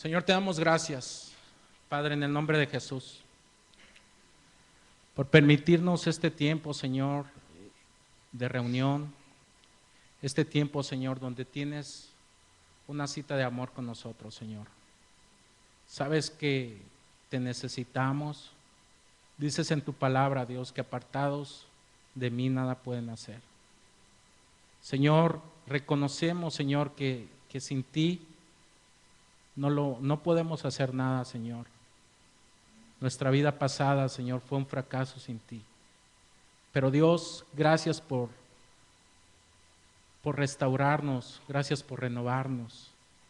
Señor, te damos gracias, Padre, en el nombre de Jesús, por permitirnos este tiempo, Señor, de reunión, este tiempo, Señor, donde tienes una cita de amor con nosotros, Señor. Sabes que te necesitamos. Dices en tu palabra, Dios, que apartados de mí nada pueden hacer. Señor, reconocemos, Señor, que sin ti no podemos hacer nada, Señor. Nuestra vida pasada, Señor, fue un fracaso sin ti. Pero Dios, gracias por restaurarnos, gracias por renovarnos,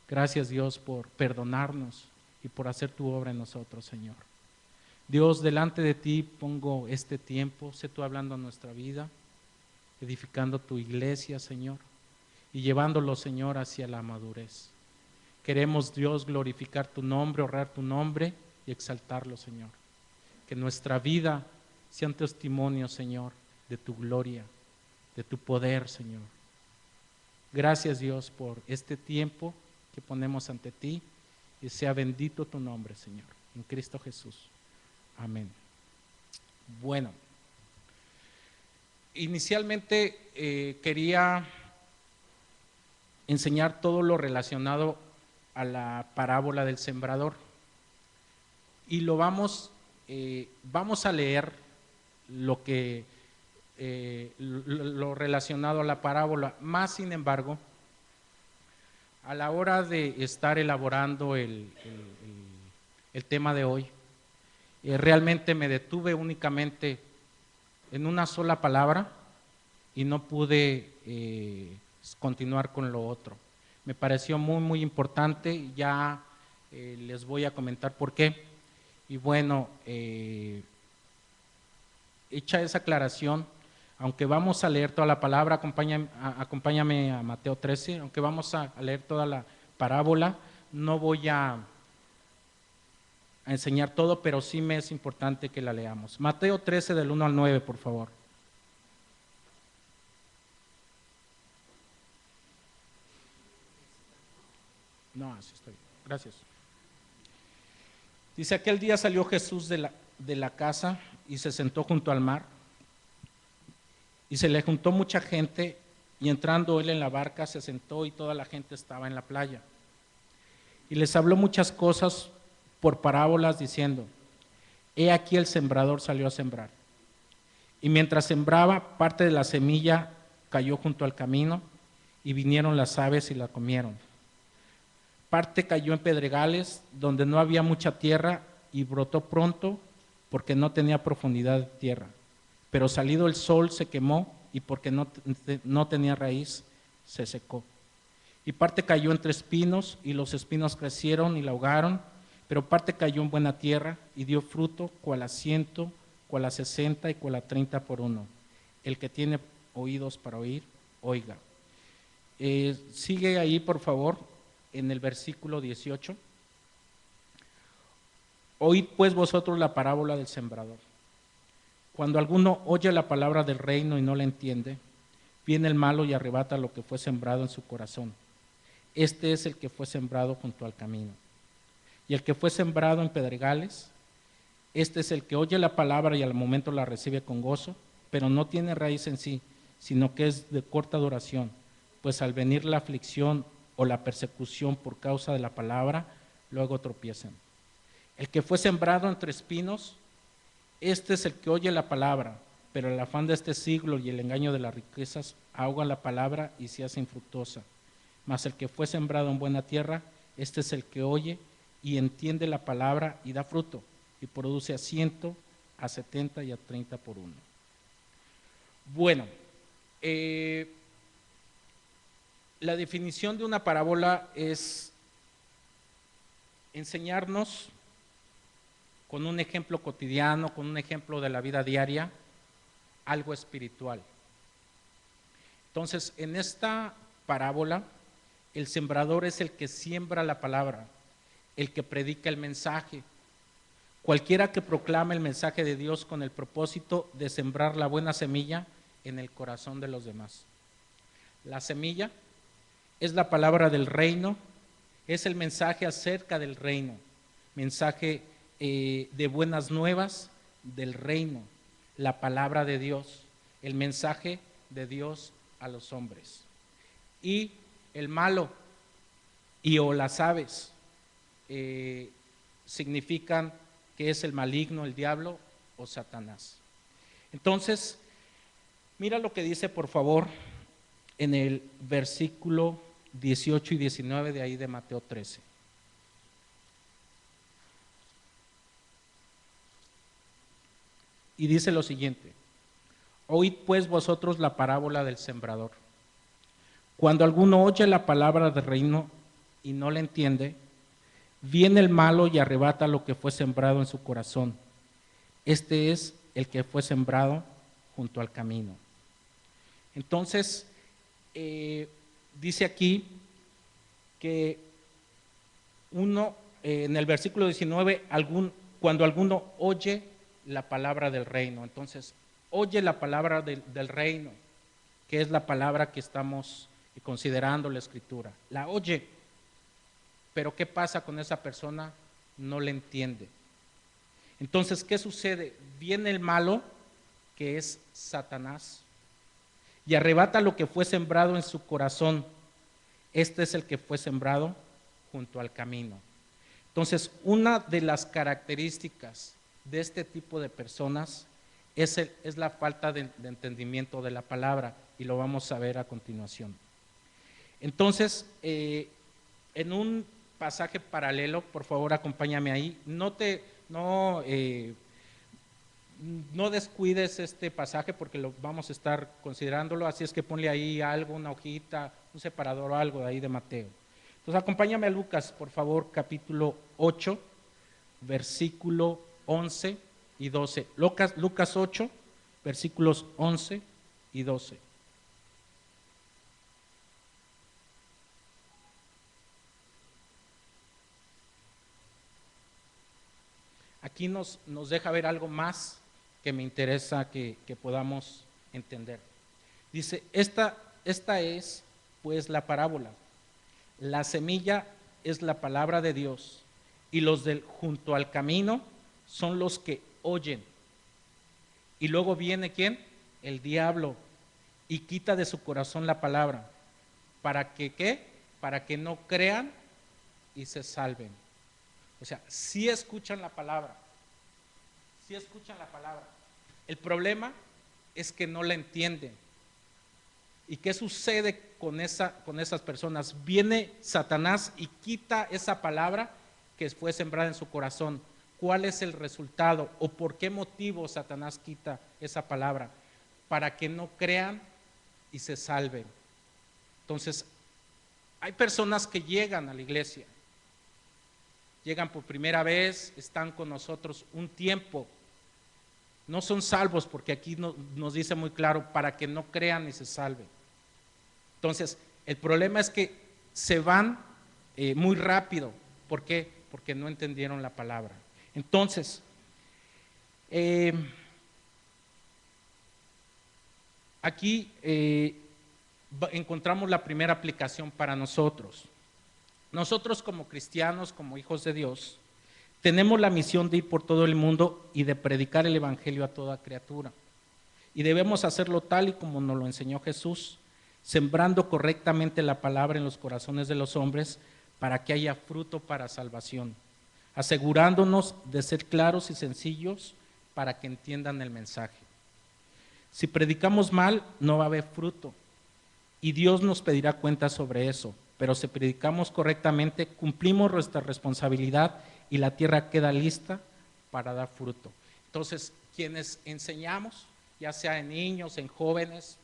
gracias Dios por perdonarnos y por hacer tu obra en nosotros, Señor. Dios, delante de ti pongo este tiempo, sé tú hablando a nuestra vida, edificando tu iglesia, Señor, y llevándolo, Señor, hacia la madurez. Queremos, Dios, glorificar tu nombre, honrar tu nombre y exaltarlo, Señor. Que nuestra vida sea un testimonio, Señor, de tu gloria, de tu poder, Señor. Gracias, Dios, por este tiempo que ponemos ante ti y sea bendito tu nombre, Señor, en Cristo Jesús. Amén. Bueno, inicialmente quería enseñar todo lo relacionado a la parábola del sembrador y vamos a leer lo relacionado a la parábola. Más sin embargo, a la hora de estar elaborando el tema de hoy, realmente me detuve únicamente en una sola palabra y no pude continuar con lo otro. Me pareció muy importante, ya les voy a comentar por qué. Y bueno, hecha esa aclaración, aunque vamos a leer toda la palabra, acompáñame a Mateo 13, aunque vamos a leer toda la parábola, no voy a enseñar todo, pero sí me es importante que la leamos. Mateo 13 del 1 al 9, por favor. No, así estoy. Gracias. Dice, aquel día salió Jesús de la casa y se sentó junto al mar. Y se le juntó mucha gente, y entrando él en la barca se sentó y toda la gente estaba en la playa. Y les habló muchas cosas por parábolas diciendo, he aquí el sembrador salió a sembrar. Y mientras sembraba, parte de la semilla cayó junto al camino, y vinieron las aves y la comieron. Parte cayó en pedregales, donde no había mucha tierra, y brotó pronto, porque no tenía profundidad de tierra. Pero salido el sol se quemó, y porque no tenía raíz, se secó. Y parte cayó entre espinos, y los espinos crecieron y la ahogaron, pero parte cayó en buena tierra, y dio fruto, cual a 100, cual a 60 y cual a 30 por uno. El que tiene oídos para oír, oiga. Sigue ahí, por favor, en el versículo 18. Oíd pues vosotros la parábola del sembrador. Cuando alguno oye la palabra del reino y no la entiende, viene el malo y arrebata lo que fue sembrado en su corazón. Este es el que fue sembrado junto al camino. Y el que fue sembrado en pedregales, este es el que oye la palabra y al momento la recibe con gozo, pero no tiene raíz en sí, sino que es de corta duración, pues al venir la aflicción o la persecución por causa de la palabra, luego tropiezan. El que fue sembrado entre espinos, este es el que oye la palabra, pero el afán de este siglo y el engaño de las riquezas ahoga la palabra y se hace infructuosa. Mas el que fue sembrado en buena tierra, este es el que oye y entiende la palabra y da fruto, y produce a 100, a 70 y a 30 por uno. Bueno, la definición de una parábola es enseñarnos con un ejemplo cotidiano, con un ejemplo de la vida diaria, algo espiritual. Entonces, en esta parábola, el sembrador es el que siembra la palabra, el que predica el mensaje. Cualquiera que proclame el mensaje de Dios con el propósito de sembrar la buena semilla en el corazón de los demás. La semilla es la palabra del reino, Es el mensaje acerca del reino, mensaje de buenas nuevas del reino, la palabra de Dios, el mensaje de Dios a los hombres. Y el malo y o las aves significan que es el maligno, el diablo o Satanás. Entonces, mira lo que dice, por favor, en el versículo 18 y 19 de ahí de Mateo 13. Y dice lo siguiente: oíd pues vosotros la parábola del sembrador. Cuando alguno oye la palabra del reino y no la entiende, viene el malo y arrebata lo que fue sembrado en su corazón. Este es el que fue sembrado junto al camino. Entonces, dice aquí que en el versículo 19, cuando alguno oye la palabra del reino, entonces oye la palabra del reino, que es la palabra que estamos considerando la escritura. La oye, pero ¿qué pasa con esa persona? No le entiende. Entonces, ¿qué sucede? Viene el malo, que es Satanás, y arrebata lo que fue sembrado en su corazón. Este es el que fue sembrado junto al camino. Entonces, una de las características de este tipo de personas es la falta de entendimiento de la palabra, y lo vamos a ver a continuación. Entonces, en un pasaje paralelo, por favor acompáñame ahí, no descuides este pasaje porque lo vamos a estar considerándolo, así es que ponle ahí algo, una hojita, un separador o algo de ahí de Mateo. Entonces acompáñame a Lucas, por favor, capítulo 8, versículo 11 y 12. Lucas 8, versículos 11 y 12. Aquí nos deja ver algo más que me interesa que podamos entender. Dice, esta es pues la parábola. La semilla es la palabra de Dios, y los del junto al camino son los que oyen. Y luego viene ¿quién? El diablo, y quita de su corazón la palabra. ¿Para que qué? Para que no crean y se salven. O sea, sí escuchan la palabra. Sí escuchan la palabra. El problema es que no la entienden. ¿Y qué sucede con esas personas? Viene Satanás y quita esa palabra que fue sembrada en su corazón. ¿Cuál es el resultado o por qué motivo Satanás quita esa palabra? Para que no crean y se salven. Entonces, hay personas que llegan a la iglesia, llegan por primera vez, están con nosotros un tiempo, no son salvos porque aquí nos dice muy claro, para que no crean y se salven. Entonces, el problema es que se van muy rápido. ¿Por qué? Porque no entendieron la palabra. Entonces, aquí encontramos la primera aplicación para nosotros. Nosotros como cristianos, como hijos de Dios, tenemos la misión de ir por todo el mundo y de predicar el evangelio a toda criatura. Y debemos hacerlo tal y como nos lo enseñó Jesús, sembrando correctamente la palabra en los corazones de los hombres para que haya fruto para salvación, asegurándonos de ser claros y sencillos para que entiendan el mensaje. Si predicamos mal, no va a haber fruto y Dios nos pedirá cuentas sobre eso, pero si predicamos correctamente, cumplimos nuestra responsabilidad y la tierra queda lista para dar fruto. Entonces, quienes enseñamos, ya sea en niños, en jóvenes,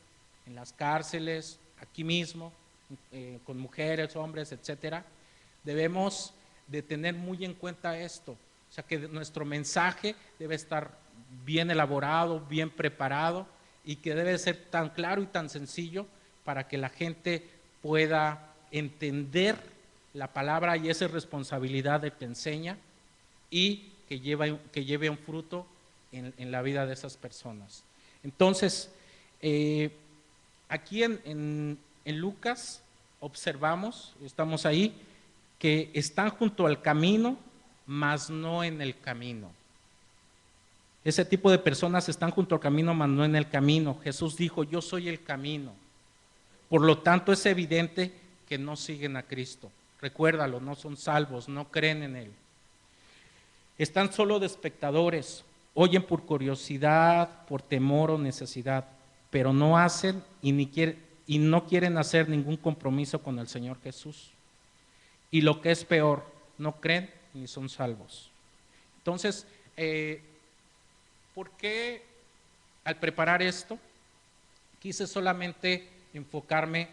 en las cárceles, aquí mismo, con mujeres, hombres, etcétera, debemos de tener muy en cuenta esto. O sea, que nuestro mensaje debe estar bien elaborado, bien preparado, y que debe ser tan claro y tan sencillo para que la gente pueda entender la palabra, y esa es responsabilidad del que enseña y que lleve un fruto en la vida de esas personas. Entonces, aquí en Lucas observamos, estamos ahí, que están junto al camino, mas no en el camino. Ese tipo de personas están junto al camino, mas no en el camino. Jesús dijo, yo soy el camino. Por lo tanto, es evidente que no siguen a Cristo. Recuérdalo, no son salvos, no creen en Él. Están solo de espectadores, oyen por curiosidad, por temor o necesidad, pero no hacen y no quieren hacer ningún compromiso con el Señor Jesús. Y lo que es peor, no creen ni son salvos. Entonces, ¿por qué al preparar esto quise solamente enfocarme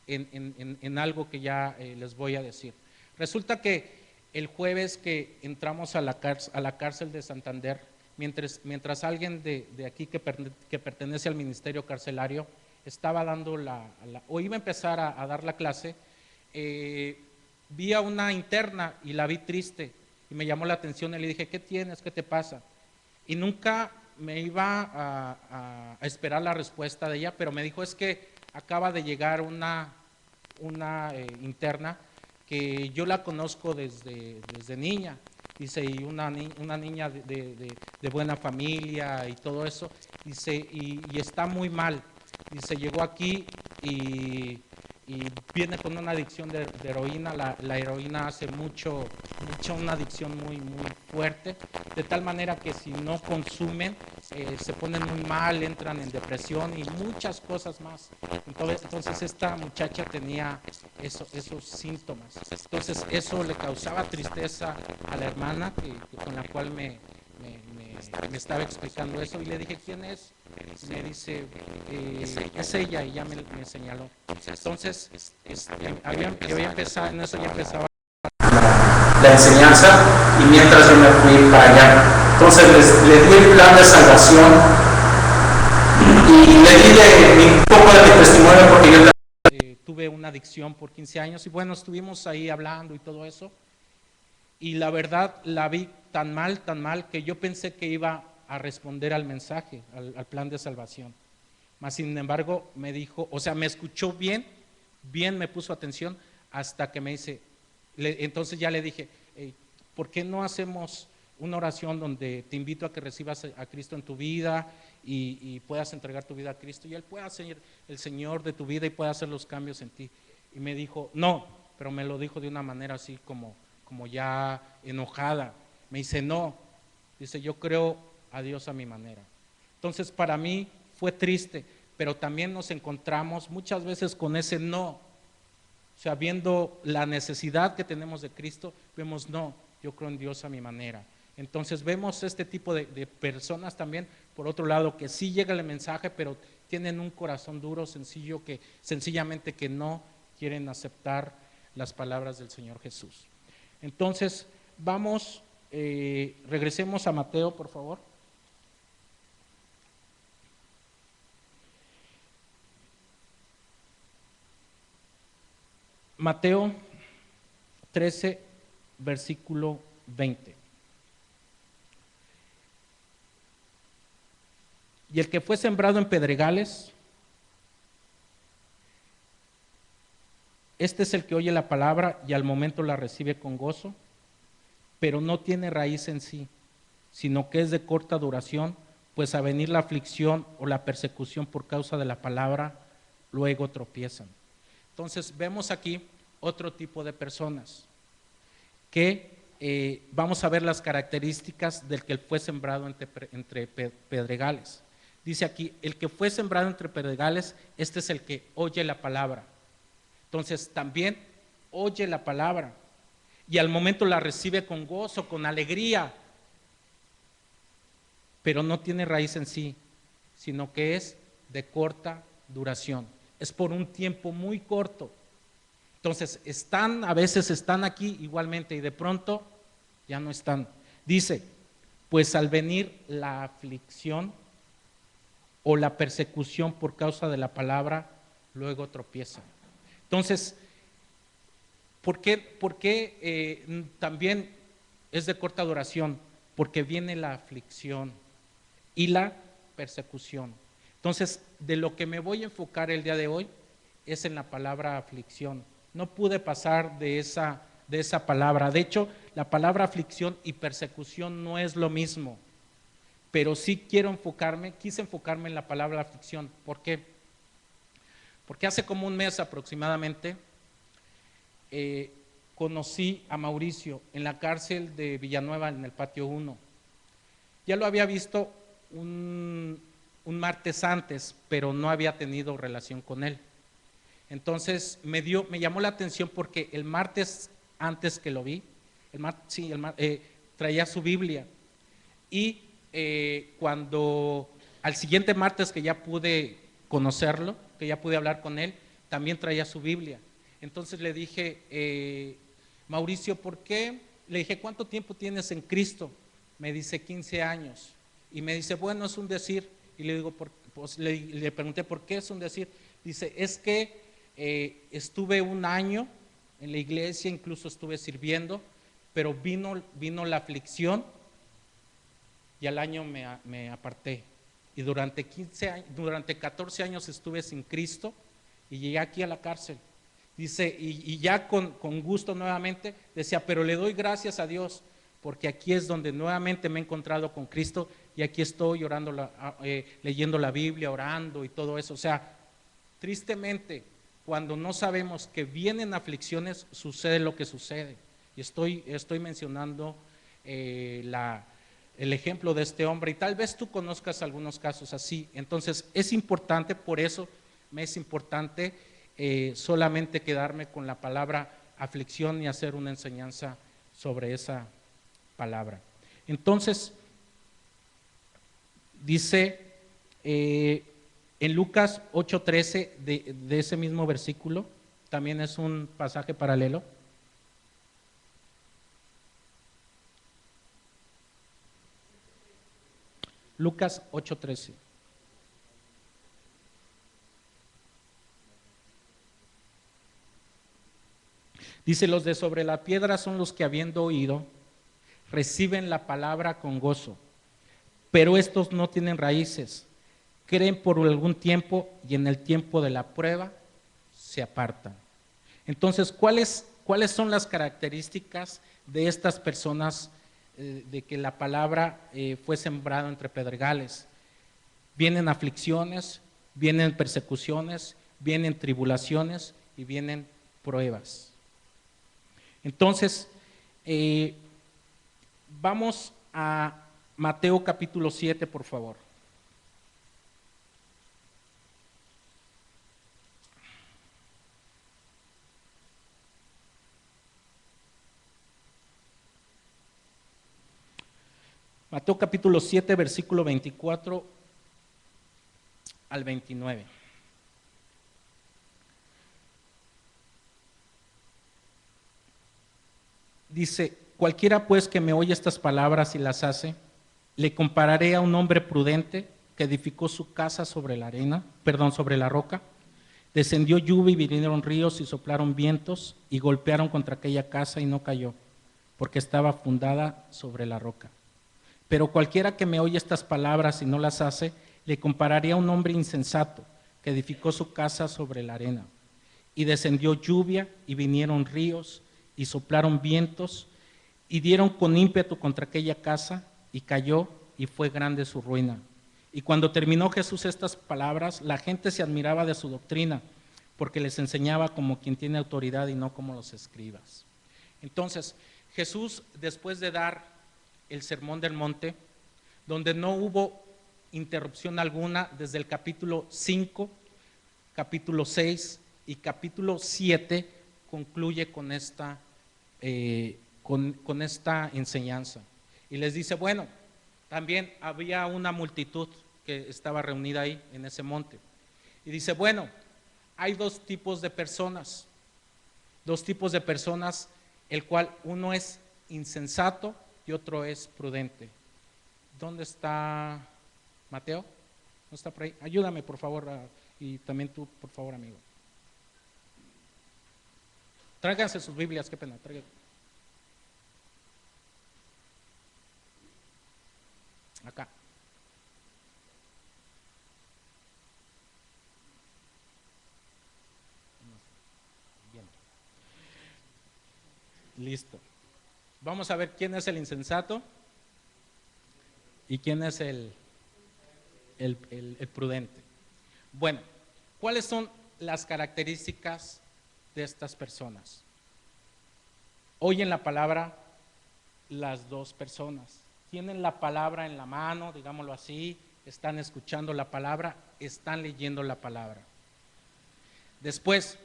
en algo que ya les voy a decir? Resulta que el jueves que entramos a la cárcel de Santander, mientras alguien de aquí que pertenece al ministerio carcelario estaba dando o iba a empezar a dar la clase, vi a una interna y la vi triste y me llamó la atención y le dije, ¿qué tienes? ¿Qué te pasa? Y nunca me iba a esperar la respuesta de ella, pero me dijo, es que acaba de llegar una interna que yo la conozco desde niña, dice, y una niña de buena familia y todo eso, dice, y está muy mal, dice, llegó aquí y viene con una adicción de heroína, la heroína hace una adicción muy fuerte, de tal manera que si no consumen, se ponen muy mal, entran en depresión y muchas cosas más. Entonces esta muchacha tenía esos síntomas. Entonces eso le causaba tristeza a la hermana con la cual me estaba explicando eso y le dije, ¿quién es? Me dice, es ella, y ya me señaló. Entonces, en eso ya empezaba la enseñanza y mientras yo me fui para allá. Entonces le di el plan de salvación y le di un poco de mi testimonio porque yo tuve una adicción por 15 años y bueno, estuvimos ahí hablando y todo eso. Y la verdad la vi tan mal que yo pensé que iba a responder al mensaje, al plan de salvación. Mas sin embargo me dijo, o sea, me escuchó bien me puso atención hasta que me dice, entonces ya le dije, ¿por qué no hacemos una oración donde te invito a que recibas a Cristo en tu vida y puedas entregar tu vida a Cristo y Él pueda ser el Señor de tu vida y pueda hacer los cambios en ti? Y me dijo, no, pero me lo dijo de una manera así como ya enojada. Me dice, no, dice, yo creo a Dios a mi manera. Entonces para mí fue triste, pero también nos encontramos muchas veces con ese no. O sea, viendo la necesidad que tenemos de Cristo, vemos, no, yo creo en Dios a mi manera. Entonces vemos este tipo de personas también, por otro lado, que sí llega el mensaje, pero tienen un corazón duro, sencillamente que no quieren aceptar las palabras del Señor Jesús. Entonces, regresemos a Mateo, por favor. Mateo 13, versículo 20. Y el que fue sembrado en pedregales, este es el que oye la palabra y al momento la recibe con gozo, pero no tiene raíz en sí, sino que es de corta duración, pues a venir la aflicción o la persecución por causa de la palabra, luego tropiezan. Entonces vemos aquí otro tipo de personas que vamos a ver las características del que fue sembrado entre pedregales. Dice aquí, el que fue sembrado entre pedregales, este es el que oye la palabra. Entonces también oye la palabra y al momento la recibe con gozo, con alegría, pero no tiene raíz en sí, sino que es de corta duración. Es por un tiempo muy corto. Entonces a veces están aquí igualmente y de pronto ya no están. Dice, pues al venir la aflicción o la persecución por causa de la palabra, luego tropiezan. Entonces, ¿por qué también es de corta duración? Porque viene la aflicción y la persecución. Entonces, de lo que me voy a enfocar el día de hoy es en la palabra aflicción. No pude pasar de esa de esa palabra. De hecho, la palabra aflicción y persecución no es lo mismo, pero sí quise enfocarme en la palabra aflicción. ¿Por qué? Porque hace como un mes aproximadamente conocí a Mauricio en la cárcel de Villanueva, en el patio 1. Ya lo había visto un martes antes, pero no había tenido relación con él. Entonces me llamó la atención porque el martes antes que lo vi, traía su Biblia. Y cuando al siguiente martes que ya pude conocerlo, que ya pude hablar con él, también traía su Biblia. Entonces le dije, Mauricio, ¿por qué? Le dije, ¿cuánto tiempo tienes en Cristo? Me dice 15 años. Y me dice, bueno, es un decir. Y le digo, pues, le pregunté, ¿por qué es un decir? Dice, es que estuve un año en la iglesia, incluso estuve sirviendo, pero vino la aflicción y al año me aparté. Y durante 14 años estuve sin Cristo y llegué aquí a la cárcel. Dice, y ya con gusto nuevamente, decía, pero le doy gracias a Dios, porque aquí es donde nuevamente me he encontrado con Cristo y aquí estoy orando, leyendo la Biblia, orando y todo eso. O sea, tristemente, cuando no sabemos que vienen aflicciones, sucede lo que sucede. Y estoy mencionando el ejemplo de este hombre, y tal vez tú conozcas algunos casos así. Entonces, es importante, por eso me es importante solamente quedarme con la palabra aflicción y hacer una enseñanza sobre esa palabra. Entonces, dice en Lucas 8:13 de ese mismo versículo, también es un pasaje paralelo. Lucas 8:13. Dice, los de sobre la piedra son los que habiendo oído, reciben la palabra con gozo, pero estos no tienen raíces, creen por algún tiempo y en el tiempo de la prueba se apartan. Entonces, ¿cuáles son las características de estas personas de que la palabra fue sembrada entre pedregales? Vienen aflicciones, vienen persecuciones, vienen tribulaciones y vienen pruebas. Entonces, vamos a Mateo capítulo 7, por favor. Mateo capítulo 7, versículo 24 al 29. Dice, cualquiera pues que me oye estas palabras y las hace, le compararé a un hombre prudente que edificó su casa sobre la sobre la roca. Descendió lluvia y vinieron ríos y soplaron vientos y golpearon contra aquella casa y no cayó, porque estaba fundada sobre la roca. Pero cualquiera que me oye estas palabras y no las hace, le compararé a un hombre insensato que edificó su casa sobre la arena. Y descendió lluvia y vinieron ríos y soplaron vientos y dieron con ímpetu contra aquella casa y cayó y fue grande su ruina. Y cuando terminó Jesús estas palabras, la gente se admiraba de su doctrina, porque les enseñaba como quien tiene autoridad y no como los escribas. Entonces, Jesús, después de dar el sermón del monte, donde no hubo interrupción alguna desde el capítulo 5, capítulo 6 y capítulo 7, concluye con esta enseñanza. Y les dice, bueno, también había una multitud que estaba reunida ahí en ese monte. Y dice, bueno, hay dos tipos de personas, el cual uno es insensato y otro es prudente. ¿Dónde está Mateo? ¿No está por ahí? Ayúdame, por favor, y también tú, por favor, amigo. Tráiganse sus Biblias, qué pena, tráiganse. Acá. Bien. Listo. Vamos a ver quién es el insensato y quién es el prudente. Bueno, ¿cuáles son las características de estas personas? Oyen la palabra las dos personas, tienen la palabra en la mano, digámoslo así, están escuchando la palabra, están leyendo la palabra. Después,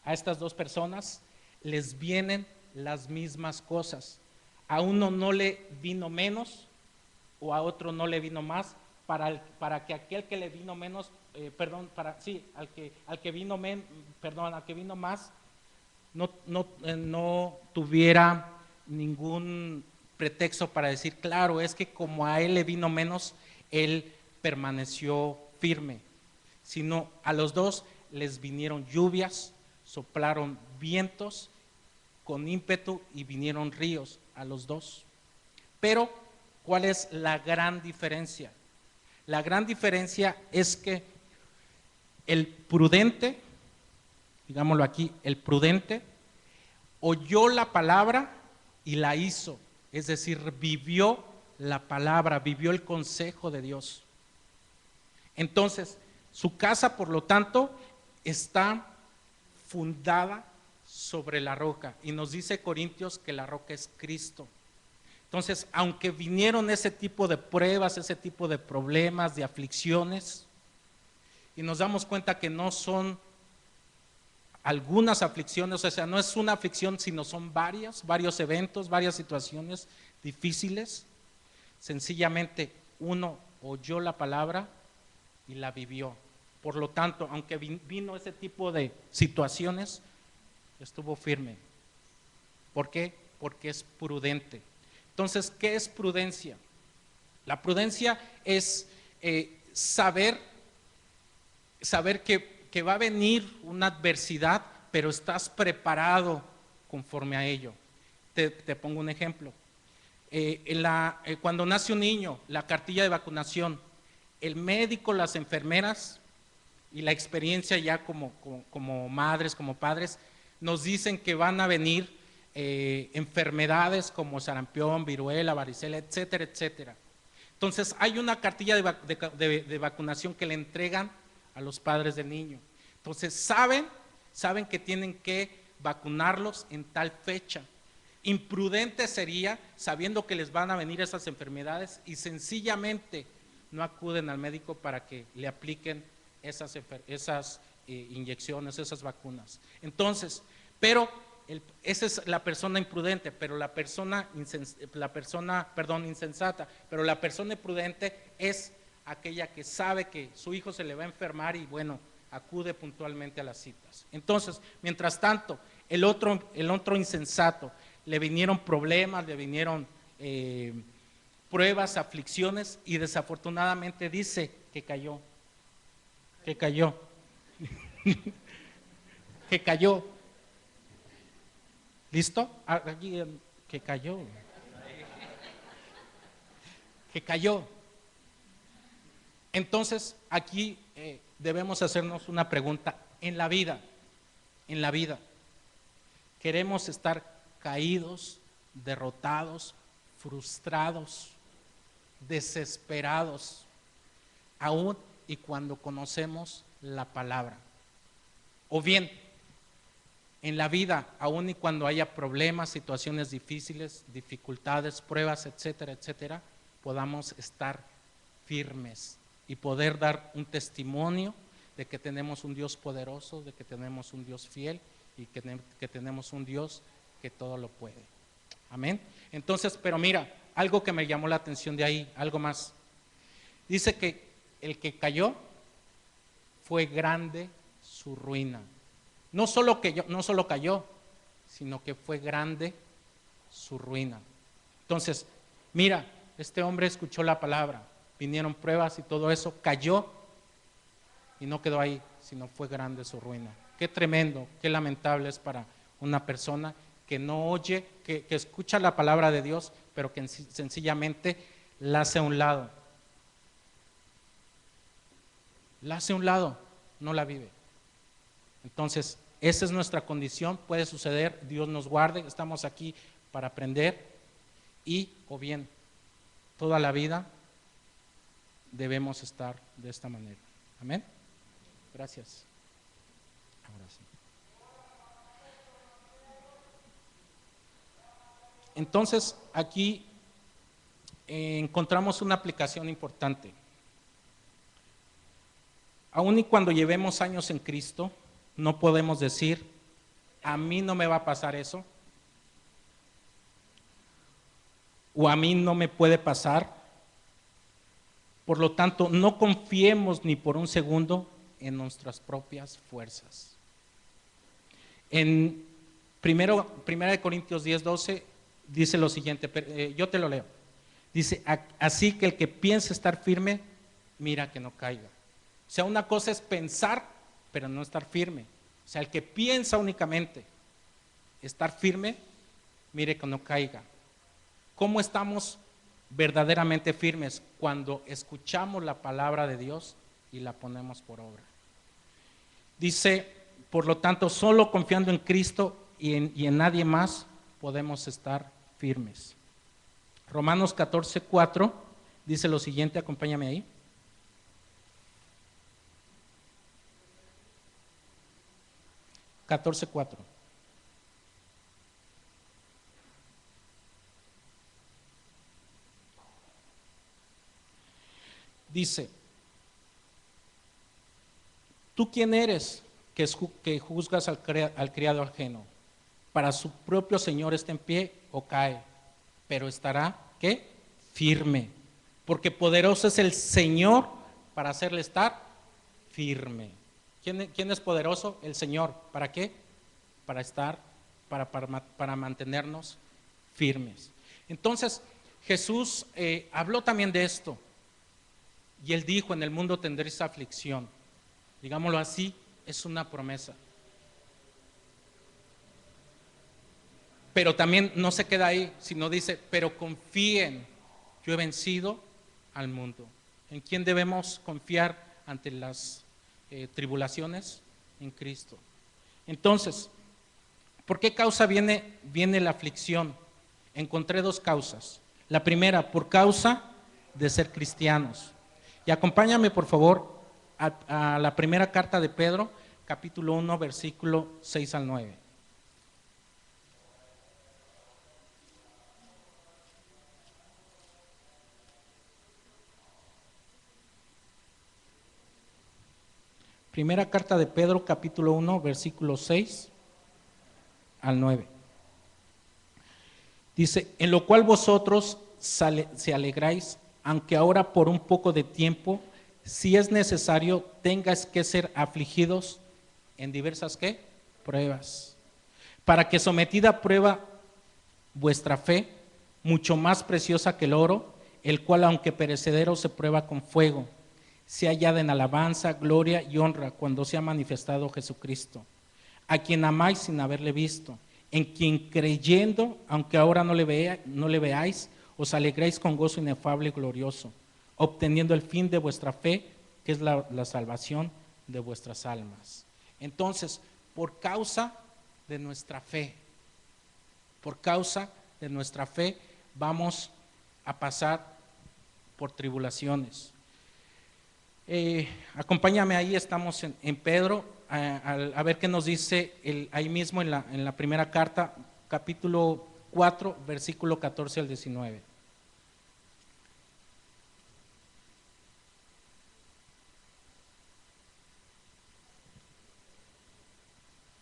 a estas dos personas les vienen las mismas cosas. A uno no le vino menos o a otro no le vino más, para que aquel que le vino menos, al que vino más, no tuviera ningún pretexto para decir, claro, es que como a él le vino menos, él permaneció firme. Sino a los dos les vinieron lluvias, soplaron vientos con ímpetu y vinieron ríos a los dos. Pero, ¿cuál es la gran diferencia? La gran diferencia es que el prudente, digámoslo aquí, el prudente oyó la palabra y la hizo, es decir, vivió la palabra, vivió el consejo de Dios. Entonces, su casa, por lo tanto, está fundada sobre la roca, y nos dice Corintios que la roca es Cristo. Entonces, aunque vinieron ese tipo de pruebas, ese tipo de problemas, de aflicciones, y nos damos cuenta que no son algunas aflicciones, o sea, no es una aflicción, sino son varios eventos, varias situaciones difíciles. Sencillamente uno oyó la palabra y la vivió. Por lo tanto, aunque vino ese tipo de situaciones, estuvo firme. ¿Por qué? Porque es prudente. Entonces, ¿qué es prudencia? La prudencia es saber que va a venir una adversidad, pero estás preparado conforme a ello. Te pongo un ejemplo. Cuando nace un niño, la cartilla de vacunación, el médico, las enfermeras y la experiencia ya como madres, como padres, nos dicen que van a venir enfermedades como sarampión, viruela, varicela, etcétera, etcétera. Entonces hay una cartilla de vacunación que le entregan a los padres del niño. Entonces saben que tienen que vacunarlos en tal fecha. Imprudente sería, sabiendo que les van a venir esas enfermedades, y sencillamente no acuden al médico para que le apliquen esas inyecciones, esas vacunas. Entonces, pero esa es la persona imprudente, pero la persona insensata, pero la persona imprudente es aquella que sabe que su hijo se le va a enfermar y bueno, acude puntualmente a las citas. Entonces, mientras tanto, el otro insensato, le vinieron problemas, le vinieron pruebas, aflicciones, y desafortunadamente dice que cayó. Que cayó. ¿Listo? Aquí, que cayó. Que cayó. Entonces, aquí debemos hacernos una pregunta. En la vida, ¿queremos estar caídos, derrotados, frustrados, desesperados, aún y cuando conocemos la palabra? O bien, en la vida, aún y cuando haya problemas, situaciones difíciles, dificultades, pruebas, etcétera, etcétera, podamos estar firmes y poder dar un testimonio de que tenemos un Dios poderoso, de que tenemos un Dios fiel y que tenemos un Dios que todo lo puede. Amén. Entonces, pero mira, algo que me llamó la atención de ahí, algo más. Dice que el que cayó fue grande su ruina. No solo cayó, sino que fue grande su ruina. Entonces, mira, este hombre escuchó la palabra, vinieron pruebas y todo eso, cayó y no quedó ahí, sino fue grande su ruina. Qué tremendo, qué lamentable es para una persona que no oye, que escucha la palabra de Dios, pero que sencillamente la hace a un lado. La hace a un lado, no la vive. Entonces, esa es nuestra condición, puede suceder, Dios nos guarde, estamos aquí para aprender y, o bien, toda la vida debemos estar de esta manera. Amén. Gracias. Ahora sí. Entonces, aquí encontramos una aplicación importante. Aun y cuando llevemos años en Cristo, no podemos decir, a mí no me va a pasar eso, o a mí no me puede pasar. Por lo tanto, no confiemos ni por un segundo en nuestras propias fuerzas. En 1 Corintios 10:12 dice lo siguiente, yo te lo leo. Dice, así que el que piense estar firme, mira que no caiga. O sea, una cosa es pensar, pero no estar firme. O sea, el que piensa únicamente estar firme, mire que no caiga. ¿Cómo estamos verdaderamente firmes? Cuando escuchamos la palabra de Dios y la ponemos por obra. Dice, por lo tanto, solo confiando en Cristo y en nadie más podemos estar firmes. Romanos 14:4 dice lo siguiente, acompáñame ahí. (14:4) dice, ¿tú quién eres que juzgas al criado ajeno? Para su propio Señor está en pie o cae, pero estará, ¿qué? Firme, porque poderoso es el Señor para hacerle estar firme. ¿Quién es poderoso? El Señor. ¿Para qué? Para estar, para mantenernos firmes. Entonces, Jesús habló también de esto, y Él dijo, en el mundo tendréis aflicción. Digámoslo así, es una promesa. Pero también no se queda ahí, sino dice, pero confíen, yo he vencido al mundo. ¿En quién debemos confiar ante las tribulaciones? En Cristo. Entonces, ¿por qué causa viene la aflicción? Encontré dos causas. La primera, por causa de ser cristianos. Y acompáñame, por favor, a la primera carta de Pedro, capítulo 1, versículo 6 al 9. Primera carta de Pedro, capítulo 1, versículo 6 al 9. Dice, en lo cual vosotros se alegráis, aunque ahora por un poco de tiempo, si es necesario, tengáis que ser afligidos en diversas, ¿qué? Pruebas. Para que sometida a prueba vuestra fe, mucho más preciosa que el oro, el cual aunque perecedero se prueba con fuego, sea hallada en alabanza, gloria y honra cuando sea manifestado Jesucristo, a quien amáis sin haberle visto, en quien creyendo, aunque ahora no le veáis, os alegréis con gozo inefable y glorioso, obteniendo el fin de vuestra fe, que es la salvación de vuestras almas. Entonces, por causa de nuestra fe, vamos a pasar por tribulaciones. Acompáñame ahí, estamos en Pedro, a ver qué nos dice ahí mismo en la primera carta, capítulo 4, versículo 14 al 19.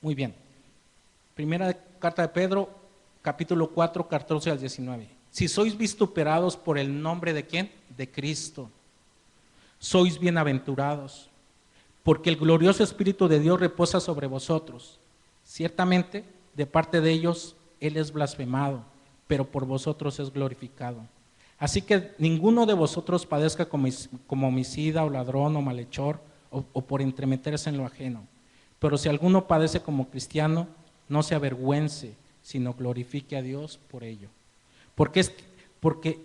Muy bien. Primera carta de Pedro, capítulo 4, 14 al 19. Si sois vituperados por el nombre de ¿quién? De Cristo, sois bienaventurados, porque el glorioso Espíritu de Dios reposa sobre vosotros. Ciertamente, de parte de ellos, Él es blasfemado, pero por vosotros es glorificado. Así que ninguno de vosotros padezca como homicida o ladrón o malhechor o por entremeterse en lo ajeno. Pero si alguno padece como cristiano, no se avergüence, sino glorifique a Dios por ello. Porque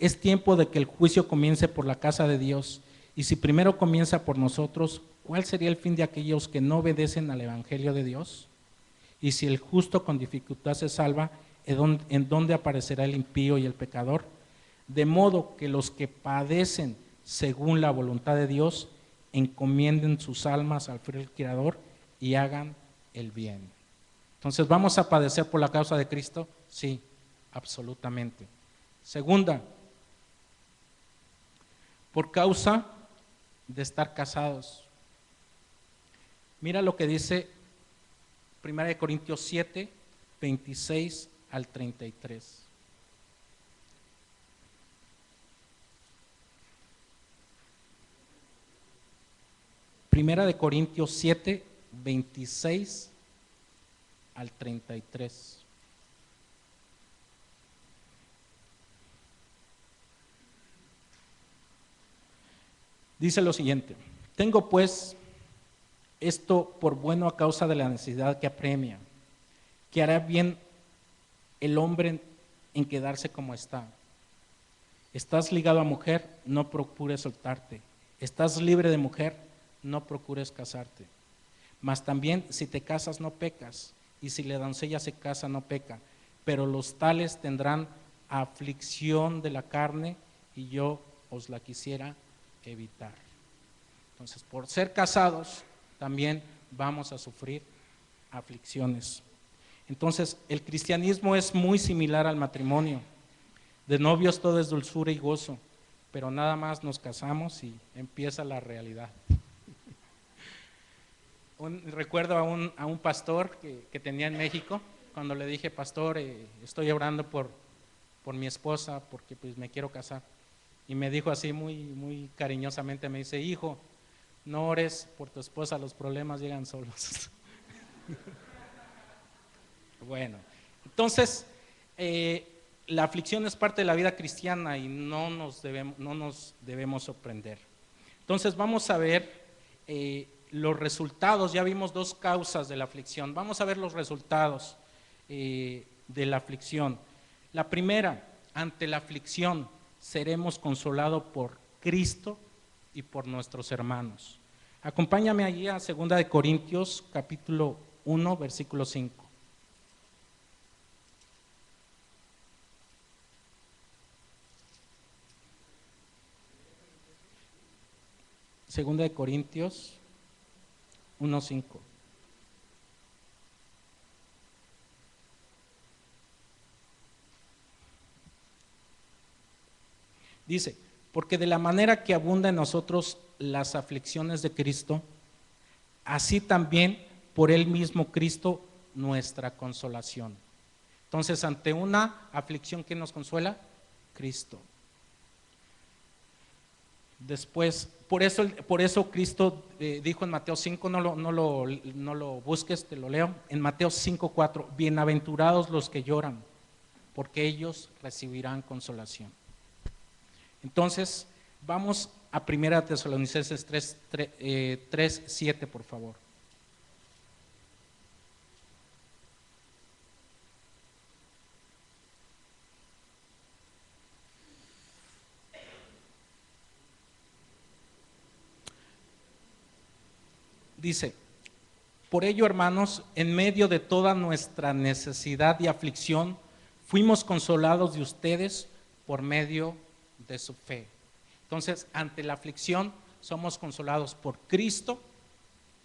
es tiempo de que el juicio comience por la casa de Dios. Y si primero comienza por nosotros, ¿cuál sería el fin de aquellos que no obedecen al Evangelio de Dios? Y si el justo con dificultad se salva, ¿en dónde aparecerá el impío y el pecador? De modo que los que padecen según la voluntad de Dios, encomienden sus almas al fiel Creador y hagan el bien. Entonces, ¿vamos a padecer por la causa de Cristo? Sí, absolutamente. Segunda, por causa de estar casados. Mira lo que dice 1 Corintios 7, 26 al 33. Primera de Corintios 7, 26 al 33. Dice lo siguiente: tengo pues esto por bueno a causa de la necesidad que apremia, que hará bien el hombre en quedarse como está. Estás ligado a mujer, no procures soltarte. Estás libre de mujer, no procures casarte. Mas también si te casas no pecas, y si la doncella se casa no peca, pero los tales tendrán aflicción de la carne, y yo os la quisiera evitar. Entonces, por ser casados, también vamos a sufrir aflicciones. Entonces, el cristianismo es muy similar al matrimonio. De novios todo es dulzura y gozo, pero nada más nos casamos y empieza la realidad. Recuerdo a un pastor que tenía en México, cuando le dije: pastor, estoy orando por mi esposa porque pues me quiero casar. Y me dijo así muy cariñosamente, me dice: hijo, no ores por tu esposa, los problemas llegan solos. Bueno, entonces, la aflicción es parte de la vida cristiana y no nos debemos sorprender. Entonces vamos a ver los resultados. Ya vimos dos causas de la aflicción. Vamos a ver los resultados de la aflicción. La primera, ante la aflicción seremos consolados por Cristo y por nuestros hermanos. Acompáñame allí a 2 de Corintios capítulo 1, versículo 5. Segunda de Corintios 1:5. Dice: porque de la manera que abunda en nosotros las aflicciones de Cristo, así también por él mismo Cristo nuestra consolación. Entonces, ante una aflicción, ¿quién nos consuela? Cristo. Después, por eso Cristo dijo en Mateo 5, no lo busques, te lo leo, en Mateo 5:4, bienaventurados los que lloran, porque ellos recibirán consolación. Entonces, vamos a 1 Tesalonicenses 3:7, por favor. Dice: por ello, hermanos, en medio de toda nuestra necesidad y aflicción, fuimos consolados de ustedes por medio de su fe. Entonces, ante la aflicción, somos consolados por Cristo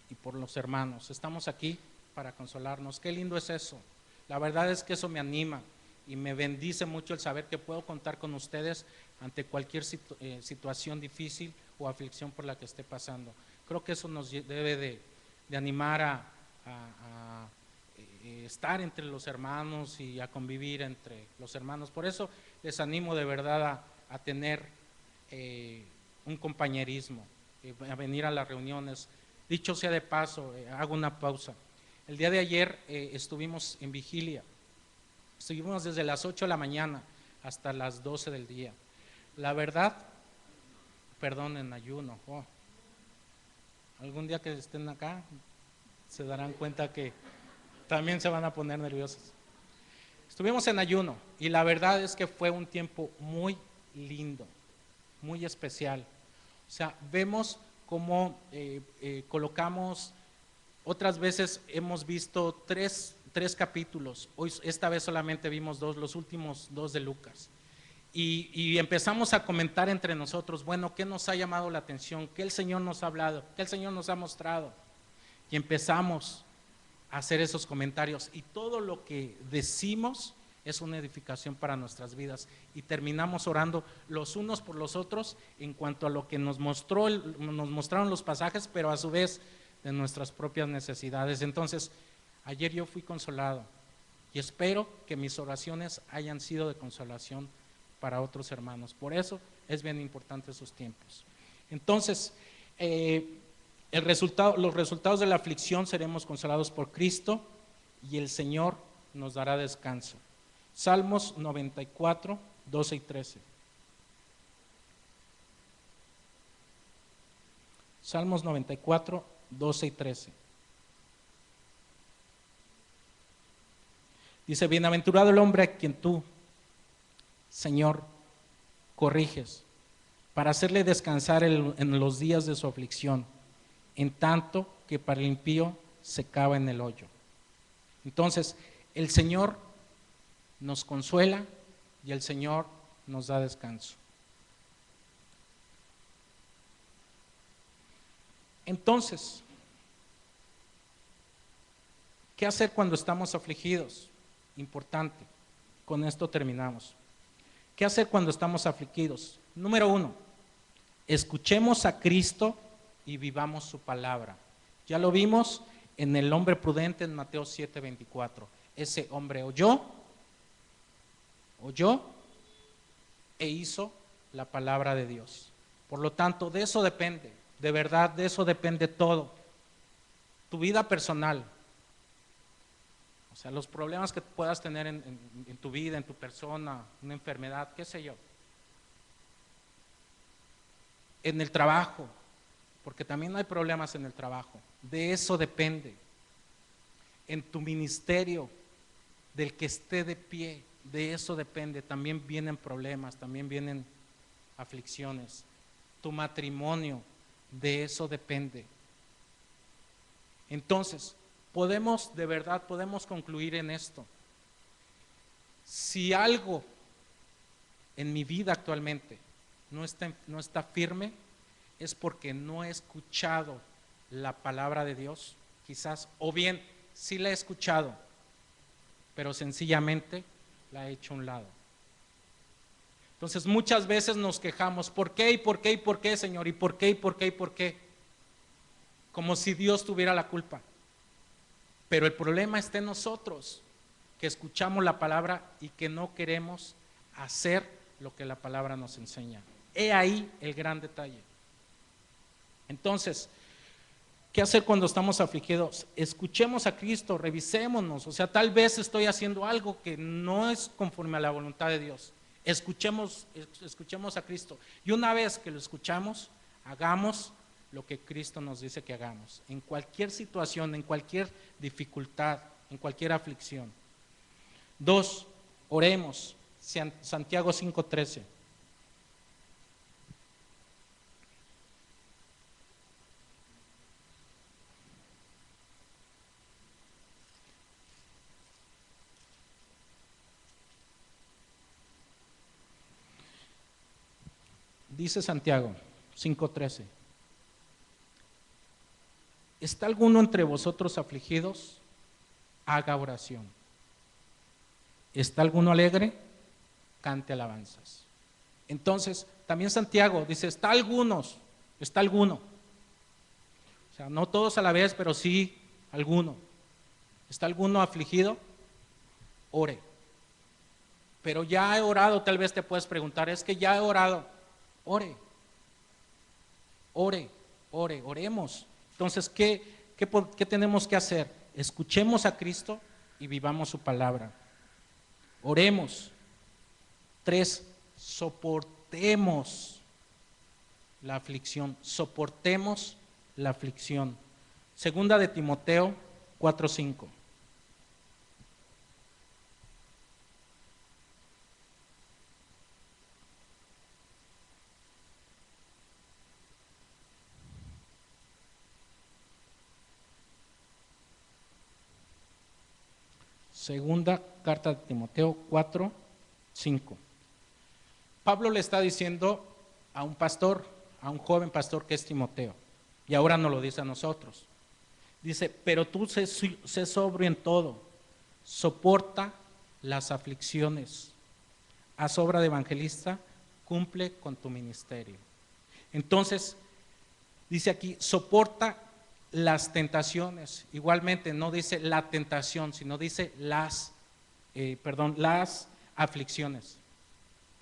y por los hermanos. Estamos aquí para consolarnos. Qué lindo es eso. La verdad es que eso me anima y me bendice mucho el saber que puedo contar con ustedes ante cualquier situación difícil o aflicción por la que esté pasando. Creo que eso nos debe de animar a estar entre los hermanos y a convivir entre los hermanos. Por eso les animo de verdad a tener un compañerismo, a venir a las reuniones. Dicho sea de paso, hago una pausa. El día de ayer estuvimos en vigilia. Estuvimos desde las 8 de la mañana hasta las 12 del día. La verdad, perdón, en ayuno. Algún día que estén acá se darán cuenta que también se van a poner nerviosos. Estuvimos en ayuno y la verdad es que fue un tiempo muy lindo, muy especial. O sea, vemos cómo colocamos, otras veces hemos visto 3 capítulos. Hoy, esta vez solamente vimos 2, los últimos 2 de Lucas. Y empezamos a comentar entre nosotros, bueno, ¿qué nos ha llamado la atención? ¿Qué el Señor nos ha hablado? ¿Qué el Señor nos ha mostrado? Y empezamos a hacer esos comentarios. Y todo lo que decimos es una edificación para nuestras vidas. Y terminamos orando los unos por los otros en cuanto a lo que nos mostraron los pasajes, pero a su vez de nuestras propias necesidades. Entonces, ayer yo fui consolado y espero que mis oraciones hayan sido de consolación para otros hermanos. Por eso es bien importante esos tiempos. Entonces, los resultados de la aflicción seremos consolados por Cristo y el Señor nos dará descanso. Salmos 94, 12 y 13. Salmos 94, 12 y 13. Dice, bienaventurado el hombre a quien tú, Señor, corriges, para hacerle descansar en los días de su aflicción, en tanto que para el impío se cava en el hoyo. Entonces, el Señor nos consuela y el Señor nos da descanso. Entonces, ¿qué hacer cuando estamos afligidos? Importante, con esto terminamos. ¿Qué hacer cuando estamos afligidos? Número 1, escuchemos a Cristo y vivamos su palabra. Ya lo vimos en el hombre prudente en Mateo 7:24. Ese hombre oyó e hizo la palabra de Dios. Por lo tanto, de eso depende, de verdad, de eso depende todo. Tu vida personal, o sea, los problemas que puedas tener en tu vida, en tu persona, una enfermedad, qué sé yo. En el trabajo, porque también hay problemas en el trabajo, de eso depende. En tu ministerio, del que esté de pie, de eso depende. También vienen problemas, también vienen aflicciones. Tu matrimonio, de eso depende. Entonces, de verdad podemos concluir en esto. Si algo en mi vida actualmente no está firme, es porque no he escuchado la palabra de Dios, quizás, o bien sí la he escuchado, pero sencillamente la he hecho a un lado. Entonces muchas veces nos quejamos, ¿por qué? ¿Y por qué? ¿Y por qué, Señor? ¿Y por qué? ¿Y por qué? ¿Y por qué? Como si Dios tuviera la culpa. Pero el problema está en nosotros, que escuchamos la palabra y que no queremos hacer lo que la palabra nos enseña. He ahí el gran detalle. Entonces, ¿qué hacer cuando estamos afligidos? Escuchemos a Cristo, revisémonos. O sea, tal vez estoy haciendo algo que no es conforme a la voluntad de Dios. Escuchemos a Cristo. Y una vez que lo escuchamos, hagamos lo que Cristo nos dice que hagamos. En cualquier situación, en cualquier dificultad, en cualquier aflicción. 2, oremos. Santiago 5:13. Dice Santiago 5:13. ¿Está alguno entre vosotros afligidos? Haga oración. ¿Está alguno alegre? Cante alabanzas. Entonces, también Santiago dice, está alguno. O sea, no todos a la vez, pero sí alguno. ¿Está alguno afligido? Ore. Pero ya he orado, tal vez te puedes preguntar, es que ya he orado. Ore. Oremos. Entonces, ¿qué tenemos que hacer? Escuchemos a Cristo y vivamos su palabra. Oremos. 3, soportemos la aflicción. Soportemos la aflicción. Segunda de Timoteo 4:5. Segunda carta de Timoteo 4, 5. Pablo le está diciendo a un pastor, a un joven pastor que es Timoteo, y ahora nos lo dice a nosotros. Dice, pero tú sé sobrio en todo, soporta las aflicciones, haz obra de evangelista, cumple con tu ministerio. Entonces, dice aquí, soporta las tentaciones. Igualmente, no dice la tentación, sino dice las aflicciones.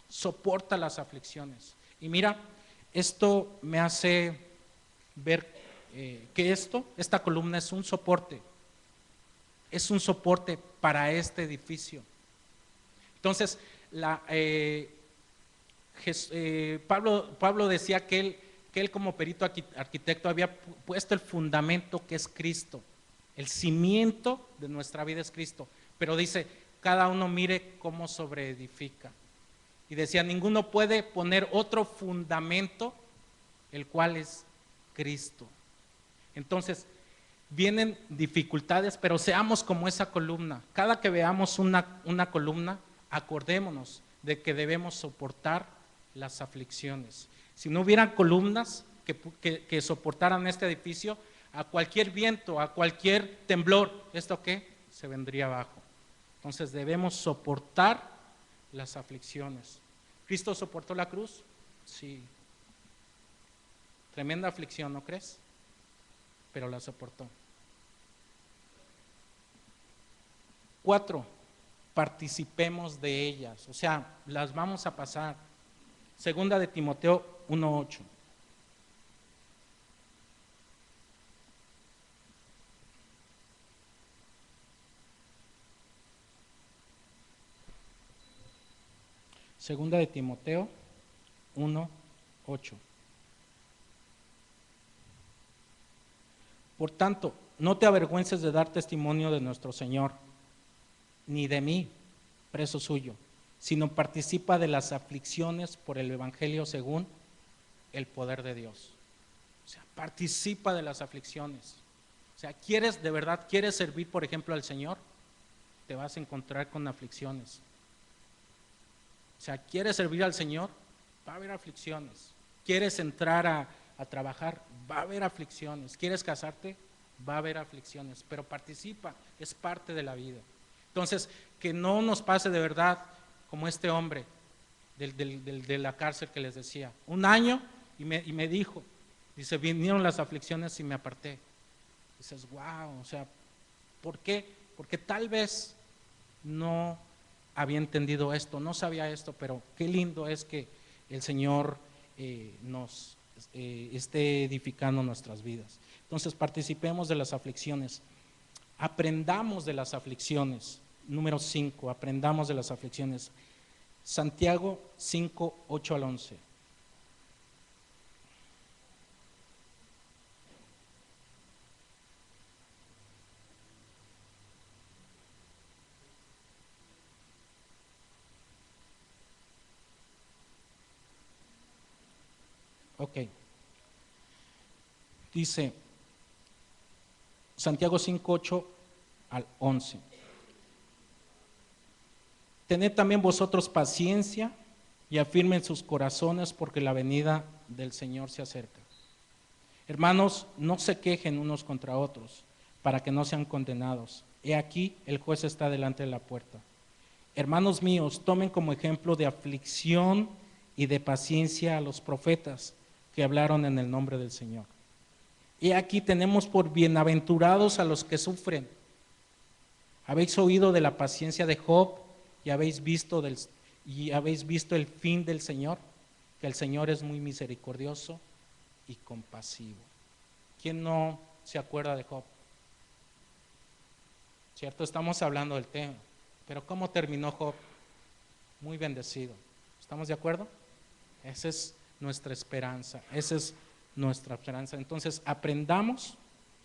Soporta las aflicciones. Y mira, esto me hace ver que esta columna es un soporte para este edificio. Entonces, Pablo decía que él como perito arquitecto había puesto el fundamento que es Cristo, el cimiento de nuestra vida es Cristo, pero dice, cada uno mire cómo sobreedifica. Y decía, ninguno puede poner otro fundamento, el cual es Cristo. Entonces, vienen dificultades, pero seamos como esa columna. Cada que veamos una columna, acordémonos de que debemos soportar las aflicciones. Si no hubieran columnas que soportaran este edificio, a cualquier viento, a cualquier temblor, ¿esto qué? Se vendría abajo. Entonces debemos soportar las aflicciones. ¿Cristo soportó la cruz? Sí. Tremenda aflicción, ¿no crees? Pero la soportó. 4, participemos de ellas, o sea, las vamos a pasar. Segunda de Timoteo 1:8. Segunda de Timoteo 1:8. Por tanto, no te avergüences de dar testimonio de nuestro Señor, ni de mí, preso suyo, sino participa de las aflicciones por el Evangelio según el poder de Dios. O sea, participa de las aflicciones. O sea, de verdad quieres servir, por ejemplo, al Señor, te vas a encontrar con aflicciones. O sea, quieres servir al Señor, va a haber aflicciones. Quieres entrar a trabajar, va a haber aflicciones. Quieres casarte, va a haber aflicciones, pero participa, es parte de la vida. Entonces, que no nos pase de verdad como este hombre de la cárcel que les decía, 1 año y me dijo, dice, vinieron las aflicciones y me aparté. Dices, wow, o sea, ¿por qué? Porque tal vez no había entendido esto, no sabía esto, pero qué lindo es que el Señor nos esté edificando nuestras vidas. Entonces participemos de las aflicciones, aprendamos de las aflicciones. Número 5, aprendamos de las aflicciones. Santiago 5, 8 al 11. Ok. Dice Santiago 5, 8 al 11. Tened también vosotros paciencia y afirmen sus corazones porque la venida del Señor se acerca. Hermanos, no se quejen unos contra otros para que no sean condenados. He aquí, el juez está delante de la puerta. Hermanos míos, tomen como ejemplo de aflicción y de paciencia a los profetas que hablaron en el nombre del Señor. He aquí tenemos por bienaventurados a los que sufren. Habéis oído de la paciencia de Job y habéis visto el fin del Señor, que el Señor es muy misericordioso y compasivo. ¿Quién no se acuerda de Job? ¿Cierto? Estamos hablando del tema, pero ¿cómo terminó Job? Muy bendecido. ¿Estamos de acuerdo? Esa es nuestra esperanza, esa es nuestra esperanza. Entonces, aprendamos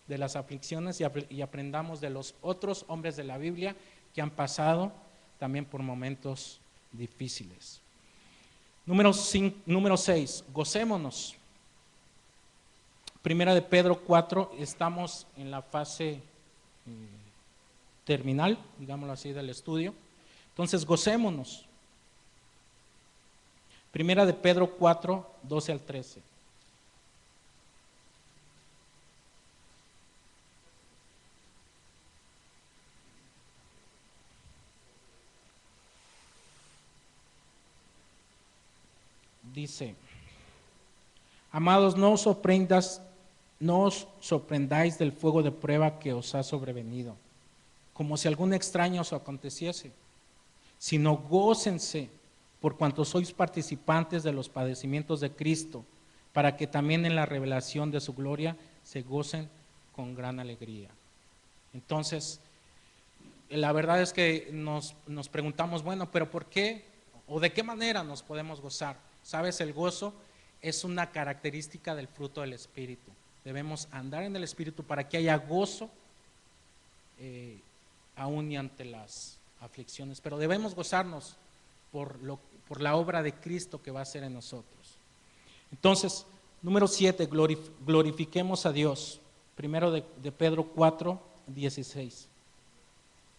de las aflicciones y aprendamos de los otros hombres de la Biblia que han pasado también por momentos difíciles. Número 6, gocémonos. Primera de Pedro 4, estamos en la fase terminal, digámoslo así, del estudio. Entonces, gocémonos. Primera de Pedro 4, 12 al 13. Dice: amados, no os sorprendáis del fuego de prueba que os ha sobrevenido, como si algún extraño os aconteciese, sino gócense por cuanto sois participantes de los padecimientos de Cristo, para que también en la revelación de su gloria se gocen con gran alegría. Entonces, la verdad es que nos preguntamos, bueno, pero ¿por qué o de qué manera nos podemos gozar? ¿Sabes? El gozo es una característica del fruto del Espíritu. Debemos andar en el Espíritu para que haya gozo aún y ante las aflicciones, pero debemos gozarnos por la obra de Cristo que va a hacer en nosotros. Entonces, número 7, glorifiquemos a Dios. Primero de Pedro 4, 16.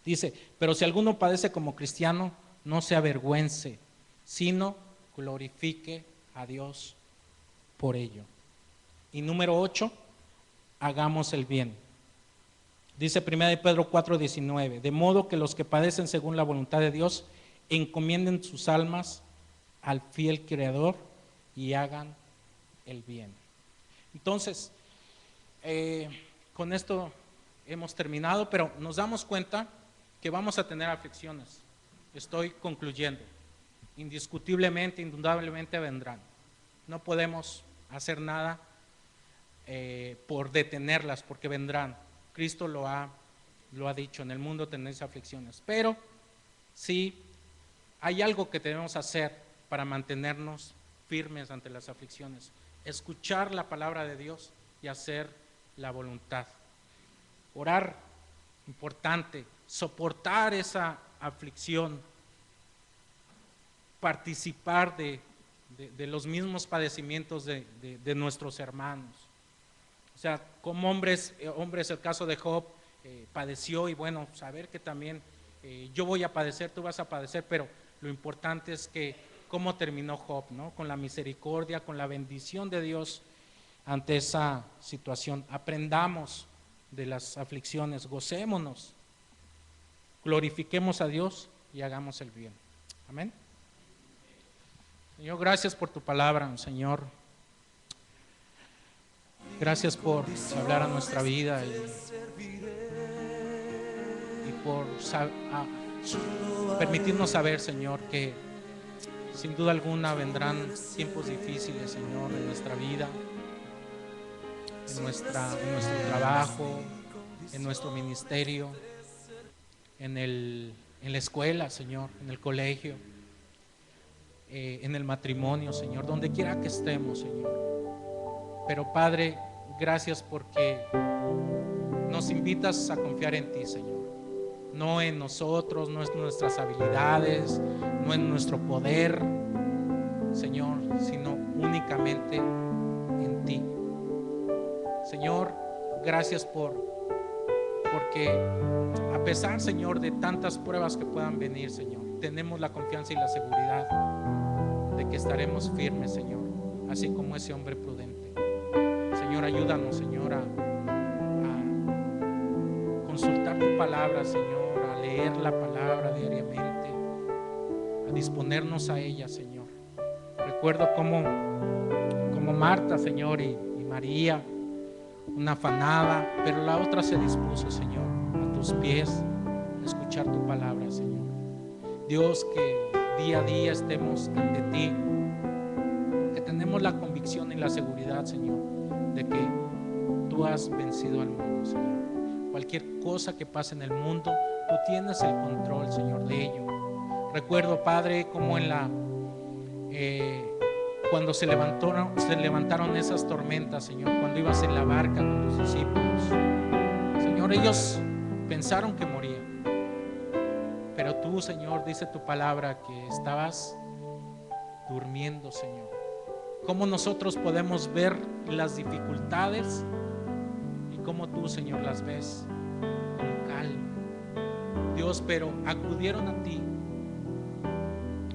Dice: pero si alguno padece como cristiano, no se avergüence, sino glorifique a Dios por ello. Y número 8, hagamos el bien. Dice 1 de Pedro 4, 19: de modo que los que padecen según la voluntad de Dios encomienden sus almas al fiel Creador y hagan el bien. Entonces, con esto hemos terminado, pero nos damos cuenta que vamos a tener aflicciones. Estoy concluyendo. Indiscutiblemente, indudablemente vendrán. No podemos hacer nada por detenerlas, porque vendrán. Cristo lo ha dicho: en el mundo tenéis aflicciones. Pero sí hay algo que debemos hacer para mantenernos firmes ante las aflicciones: escuchar la palabra de Dios y hacer la voluntad. Orar, importante. Soportar esa aflicción, participar de los mismos padecimientos de nuestros hermanos. O sea, como hombres, el caso de Job padeció, y bueno, saber que también yo voy a padecer, tú vas a padecer, pero lo importante es que cómo terminó Job, ¿no? Con la misericordia, con la bendición de Dios ante esa situación. Aprendamos de las aflicciones, gocémonos, glorifiquemos a Dios y hagamos el bien. Amén. Señor, gracias por tu palabra, Señor. Gracias por hablar a nuestra vida y por permitirnos saber, Señor, que sin duda alguna vendrán tiempos difíciles, Señor, en nuestra vida, en nuestro trabajo, en nuestro ministerio, en la escuela, Señor, en el colegio, en el matrimonio, Señor, donde quiera que estemos, Señor. Pero Padre, gracias porque nos invitas a confiar en ti, Señor. No en nosotros, no en nuestras habilidades, no en nuestro poder, Señor, sino únicamente en ti. Señor, gracias porque a pesar, Señor, de tantas pruebas que puedan venir, Señor, tenemos la confianza y la seguridad de que estaremos firmes, Señor, así como ese hombre prudente. Señor, ayúdanos, Señor, a consultar tu palabra, Señor, a leer la palabra diariamente, a disponernos a ella, Señor. Recuerdo como Marta, Señor, y María, una afanada, pero la otra se dispuso, Señor, a tus pies, a escuchar tu palabra, Señor. Dios, que día a día estemos ante ti, porque tenemos la convicción y la seguridad, Señor, de que tú has vencido al mundo, Señor. Cualquier cosa que pase en el mundo, tú tienes el control, Señor, de ello. Recuerdo, Padre, como cuando se levantaron esas tormentas, Señor, cuando ibas en la barca con tus discípulos, Señor, ellos pensaron que morían, pero tú, Señor, dice tu palabra que estabas durmiendo, Señor. ¿Cómo nosotros podemos ver las dificultades y cómo tú, Señor, las ves con calma, Dios, pero acudieron a ti.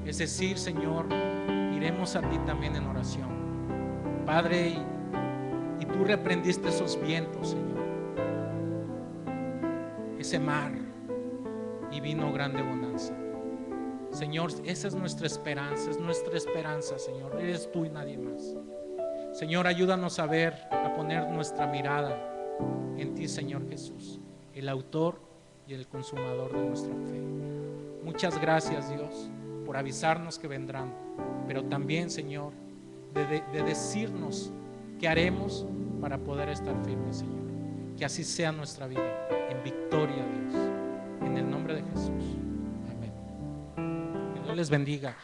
Es decir, Señor, iremos a ti también en oración, Padre, y tú reprendiste esos vientos, Señor, ese mar, y vino grande bonanza. Señor, esa es nuestra esperanza, Señor, eres tú y nadie más. Señor, ayúdanos a ver, a poner nuestra mirada en ti, Señor Jesús, el autor y el consumador de nuestra fe. Muchas gracias, Dios, por avisarnos que vendrán, pero también, Señor, de decirnos qué haremos para poder estar firmes, Señor. Que así sea nuestra vida, en victoria, Dios, en el nombre de Jesús. Amén. Que Dios les bendiga.